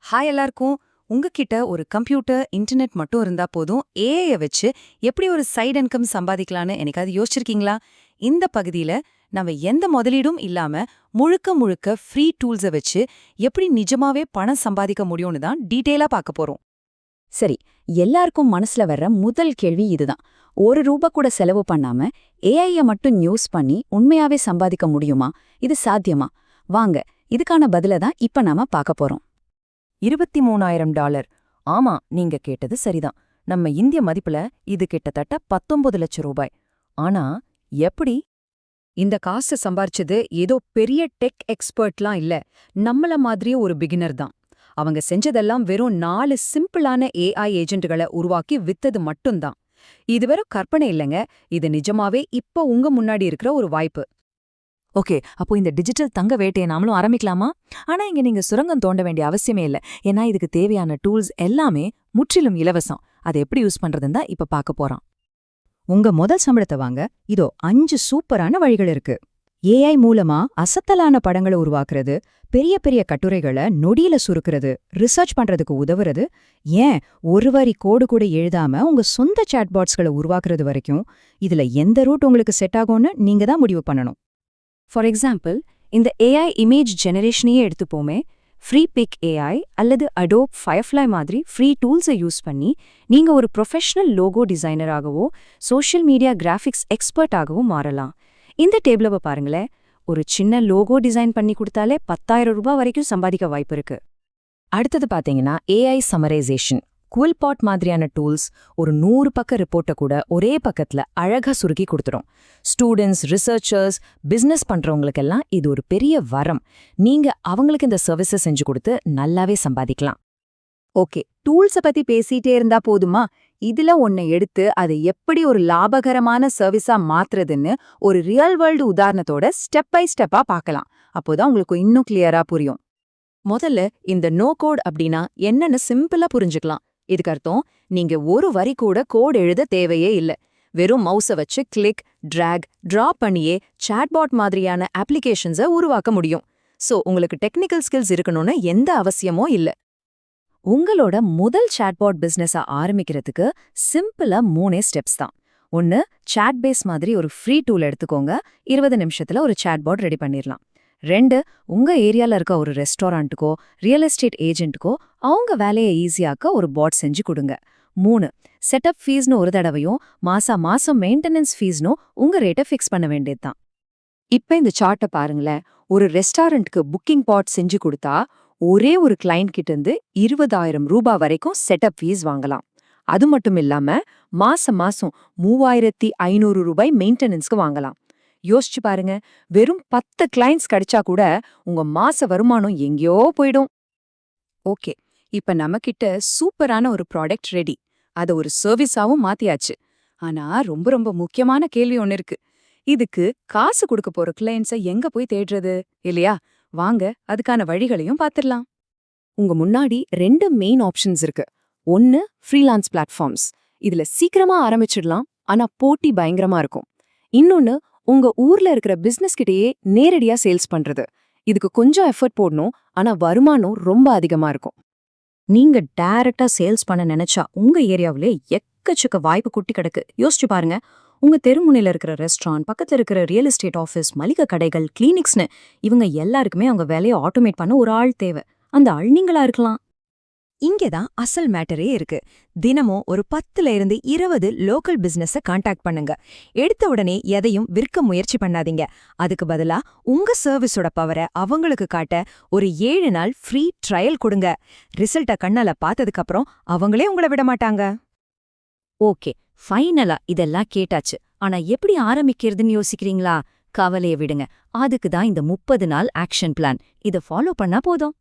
Hi எல்லாருக்கும். உங்ககிட்ட ஒரு கம்ப்யூட்டர், இன்டர்நெட் மட்டும் இருந்தா போதும், ஏஐய வச்சு எப்படி ஒரு சைடு இன்கம் சம்பாதிக்கலான்னு என்னைக்காவது யோசிச்சிருக்கீங்களா? இந்த பகுதியில நம்ம எந்த முதலீடும் இல்லாம முழுக்க முழுக்க ஃப்ரீ டூல்ஸ வச்சு எப்படி நிஜமாவே பணம் சம்பாதிக்க முடியும்னு தான் டீட்டெயிலா பார்க்க போறோம். சரி, எல்லாருக்கும் மனசுல வர்ற முதல் கேள்வி இதுதான். ₹1 கூட செலவு பண்ணாம ஏஐய மட்டும் யூஸ் பண்ணி உண்மையாவே சம்பாதிக்க முடியுமா? இது சாத்தியமா? வாங்க, இதுக்கான பதில தான் இப்ப நாம பார்க்க போறோம். $23,000. ஆமா, நீங்க கேட்டது சரிதான். நம்ம இந்திய மதிப்புல இது கிட்டத்தட்ட 19 லட்சம் ரூபாய். ஆனா எப்படி? இந்த காசை சம்பாரிச்சது ஏதோ பெரிய டெக் எக்ஸ்பர்ட்லாம் இல்ல, நம்மள மாதிரியே ஒரு பிகினர் தான். அவங்க செஞ்சதெல்லாம் வெறும் 4 சிம்பிளான ஏஐ ஏஜென்ட்களை உருவாக்கி வித்தது மட்டும்தான். இது வெறும் கற்பனை இல்லைங்க, இது நிஜமாவே இப்போ உங்க முன்னாடி இருக்கிற ஒரு வாய்ப்பு. ஓகே, அப்போ இந்த டிஜிட்டல் தங்க வேட்டையை நாமளும் ஆரம்பிக்கலாமா? ஆனா இங்க நீங்க சுரங்கம் தோண்ட வேண்டிய அவசியமே இல்ல. ஏன்னா இதுக்கு தேவையான டூல்ஸ் எல்லாமே முற்றிலும் இலவசம். அதை எப்படி யூஸ் பண்றதுன்னு தான் இப்ப பார்க்க போறோம். உங்க முதல் சம்பளத்தை வாங்க இதோ 5 சூப்பரான வழிகள் இருக்கு. ஏஐ மூலமா அசத்தலான படங்களை உருவாக்குறது, பெரிய பெரிய கட்டுரைகளை நொடியில சுருக்குறது, ரிசர்ச் பண்றதுக்கு உதவுறது, ஏன் ஒரு வரி கோடு கூட எழுதாம உங்க சொந்த சாட்பாட்ஸ்களை உருவாக்குறது வரைக்கும் இதுல எந்த ரூட் உங்களுக்கு செட் ஆகும்னு நீங்க தான் முடிவு பண்ணணும். ஃபார் எக்ஸாம்பிள், இந்த ஏஐ இமேஜ் ஜெனரேஷனையே எடுத்துப்போமே. ஃப்ரீ பிக் ஏஐ அல்லது அடோப் ஃபயர்ஃப்ளை மாதிரி ஃப்ரீ டூல்ஸை யூஸ் பண்ணி நீங்க ஒரு ப்ரொஃபஷனல் லோகோ டிசைனராகவோ சோஷியல் மீடியா கிராஃபிக்ஸ் எக்ஸ்பர்ட்டாகவோ மாறலாம். இந்த டேபிளவை பாருங்களேன். ஒரு சின்ன லோகோ டிசைன் பண்ணி கொடுத்தாலே ₹10,000 வரைக்கும் சம்பாதிக்க வாய்ப்பு இருக்கு. அடுத்தது பாத்தீங்கன்னா ஏஐ சமரைசேஷன். குவில்பாட் மாதிரியான டூல்ஸ் ஒரு 100 பக்க ரிப்போர்ட்டை கூட ஒரே பக்கத்துல அழகா சுருக்கி கொடுத்துரும். ஸ்டூடெண்ட்ஸ், ரிசர்ச்சர்ஸ், பிசினஸ் பண்றவங்களுக்கெல்லாம் இது ஒரு பெரிய வரம். நீங்க அவங்களுக்கு இந்த சர்வீஸை செஞ்சு கொடுத்து நல்லாவே சம்பாதிக்கலாம். ஓகே, டூல்ஸை பத்தி பேசிட்டே இருந்தா போதுமா? இதுல ஒன்னை எடுத்து அதை எப்படி ஒரு லாபகரமான சர்வீஸா மாத்துறதுன்னு ஒரு ரியல் வேர்ல்டு உதாரணத்தோட ஸ்டெப் பை ஸ்டெப்பா பார்க்கலாம். அப்போதான் உங்களுக்கு இன்னும் கிளியரா புரியும். முதல்ல இந்த நோ கோட் அப்படின்னா என்னன்னு சிம்பிளா புரிஞ்சுக்கலாம். இதுக்கு அர்த்தம், நீங்க ஒரு வரி கூட கோட் எழுத தேவையே இல்ல. வெறும் மவுஸை வச்சு கிளிக், டிராக், டிராப் பண்ணியே சாட்பாட் மாதிரியான அப்ளிகேஷன்ஸை உருவாக்க முடியும். சோ உங்களுக்கு டெக்னிக்கல் ஸ்கில்ஸ் இருக்கணும்னு எந்த அவசியமும் இல்ல. உங்களோட முதல் சாட்பாட் பிசினஸை ஆரம்பிக்கிறதுக்கு சிம்பிளா 3 ஸ்டெப்ஸ் தான். 1, சாட் பேஸ் மாதிரி ஒரு ஃப்ரீ டூல் எடுத்துக்கோங்க. 20 நிமிஷத்துல ஒரு சாட்பாட் ரெடி பண்ணிடலாம். 2, உங்க ஏரியால இருக்க ஒரு ரெஸ்டாரண்ட்டுக்கோ ரியல் எஸ்டேட் ஏஜென்ட்டுக்கோ அவங்க வேலையை ஈஸியாக்க ஒரு பாட் செஞ்சு கொடுங்க. 3, செட்டப் ஃபீஸ்னு ஒரு தடவையும் மாசம் மெயின்டெனன்ஸ் ஃபீஸ்னும் உங்க ரேட்டை ஃபிக்ஸ் பண்ண வேண்டியதுதான். இப்ப இந்த சார்ட்டை பாருங்களேன். ஒரு ரெஸ்டாரண்ட்டுக்கு புக்கிங் பாட் செஞ்சு கொடுத்தா ஒரே ஒரு கிளைண்ட் கிட்ட இருந்து ₹20,000 வரைக்கும் செட்டப் ஃபீஸ் வாங்கலாம். அது மட்டும் இல்லாம மாசம் ₹3,500 மெயின்டெனன்ஸ்க்கு வாங்கலாம். யோசிச்சு பாருங்க, வெறும் 10 கிளைண்ட்ஸ் கிடைச்சா கூட உங்க மாச வருமானம் எங்கேயோ போயிடும். ஓகே, இப்ப நம்மகிட்ட சூப்பரான ஒரு ப்ராடக்ட் ரெடி. அத ஒரு சர்வீஸாவும் மாத்தியாச்சு. ஆனா ரொம்ப முக்கியமான கேள்வி ஒன்னு இருக்கு. இதுக்கு காசு கொடுக்க போற கிளையன்ஸை எங்க போய் தேடுறது இல்லையா? வாங்க, அதுக்கான வழிகளையும் பாத்துடலாம். உங்க முன்னாடி 2 மெயின் ஆப்ஷன்ஸ் இருக்கு. 1, ஃப்ரீலான்ஸ் பிளாட்ஃபார்ம்ஸ். இதுல சீக்கிரமா ஆரம்பிச்சிடலாம், ஆனா போட்டி பயங்கரமா இருக்கும். இன்னொன்னு, உங்க ஊர்ல இருக்கிற பிசினஸ் கிட்டேயே நேரடியா சேல்ஸ் பண்றது. இதுக்கு கொஞ்சம் எஃபர்ட் போடணும், ஆனா வருமானம் ரொம்ப அதிகமா இருக்கும். நீங்க டைரக்டா சேல்ஸ் பண்ண நினைச்சா உங்க ஏரியாவிலே எக்கச்சக்க வாய்ப்பு குட்டி கிடக்கு. யோசிச்சு பாருங்க. உங்க தெருமுனையில இருக்கிற ரெஸ்டாரண்ட், பக்கத்துல இருக்கிற ரியல் எஸ்டேட் ஆஃபீஸ், மளிகை கடைகள், கிளினிக்ஸ்னு இவங்க எல்லாருக்குமே அவங்க வேலையை ஆட்டோமேட் பண்ண ஒரு ஆள் தேவை. அந்த ஆள் நீங்களா இருக்கலாம். இங்கதான் அசல் மேட்டரே இருக்கு. தினமும் ஒரு 10ல இருந்து 20 லோக்கல் பிசினஸ கான்டாக்ட் பண்ணுங்க. எடுத்த உடனே எதையும் விற்க முயற்சி பண்ணாதீங்க. அதுக்கு பதிலா உங்க சர்வீஸோட பவரை அவங்களுக்கு காட்ட ஒரு 7 நாள் ஃப்ரீ ட்ரையல் கொடுங்க. ரிசல்ட்ட கண்ணால பார்த்ததுக்கு அப்புறம் அவங்களே உங்களை விட மாட்டாங்க. ஓகே, ஃபைனலா இதெல்லாம் கேட்டாச்சு. ஆனா எப்படி ஆரம்பிக்கிறதுன்னு யோசிக்கிறீங்களா? கவலைய விடுங்க. அதுக்கு தான் இந்த 30 நாள் ஆக்ஷன் பிளான். இத ஃபாலோ பண்ணா போதும்.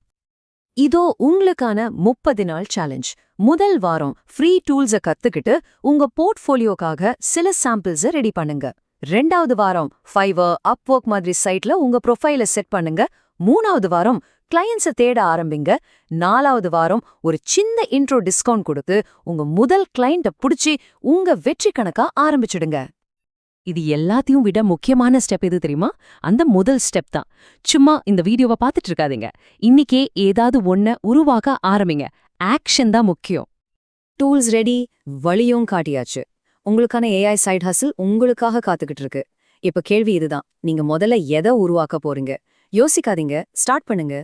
இதோ உங்களுக்கான 30 நாள் சேலஞ்ச். முதல் வாரம் ஃப்ரீ டூல்ஸை கத்துக்கிட்டு உங்க போர்ட்ஃபோலியோக்காக சில சாம்பிள்ஸை ரெடி பண்ணுங்க. 2வது வாரம் ஃபைவர், அப்வொர்க் மாதிரி சைட்ல உங்க ப்ரொஃபைலை செட் பண்ணுங்க. 3வது வாரம் கிளையன்ஸை தேட ஆரம்பிங்க. 4வது வாரம் ஒரு சின்ன இன்ட்ரோ டிஸ்கவுண்ட் கொடுத்து உங்க முதல் கிளையண்ட்டை புடிச்சு உங்க வெற்றி கணக்கா ஆரம்பிச்சிடுங்க. இது எல்லாத்தையும் விட முக்கியமான ஸ்டெப் எது தெரியுமா? அந்த முதல் ஸ்டெப் தான். சும்மா இந்த வீடியோவை பார்த்துட்டு இருக்காதீங்க. இன்னிக்கே ஏதாவது ஒன்ன உருவாக்க ஆரம்பிங்க. ஆக்ஷன் தான் முக்கியம். டூல்ஸ் ரெடி, வழியும் காட்டியாச்சு. உங்களுக்கான ஏஐ சைட் ஹசில் உங்களுக்காக காத்துக்கிட்டு இருக்கு. இப்ப கேள்வி இதுதான், நீங்க முதல்ல எதை உருவாக்க போறீங்க? யோசிக்காதீங்க, ஸ்டார்ட் பண்ணுங்க.